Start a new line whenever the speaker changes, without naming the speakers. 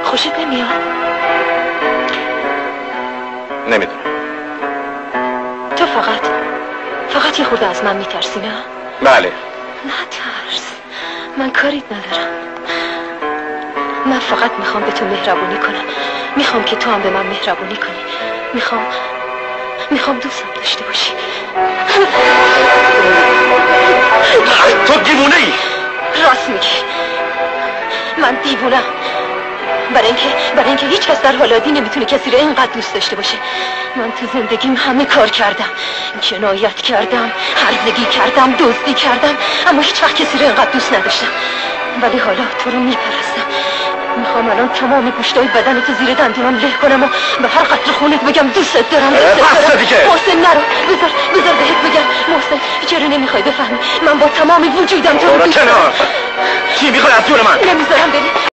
خوشت نمیاد؟
نمیدونم.
تو فقط یه خورده از من میترسی نه؟
بله.
نه ترس، من کاریت ندارم. من فقط میخوام به تو مهربونی کنم، میخوام که تو هم به من مهربونی کنی، میخوام دوستم داشته باشی.
تو دیوونه ای؟
راست میگی، من دیوونم. برای اینکه هیچ کس در حالادی نمیتونه کسی رو اینقدر دوست داشته باشه. من تو زندگیم همه کار کردم، جنایت کردم، هرزگی کردم، دزدی کردم، اما هیچ وقت کسی رو اینقدر دوست نداشتم. ولی حالا تو رو میپرستم. میخوام الان تمام گوشتای بدنتو زیر دندونم له کنم و به هر قطره خونت بگم دوستت دارم. محسن نرو، بذار بهت بگم. محسن چرا نمیخوای بفهمی؟ من با تمام وجودم تو رو دوست دارم.
چی میخوای از جون من؟
نمیذارم بری.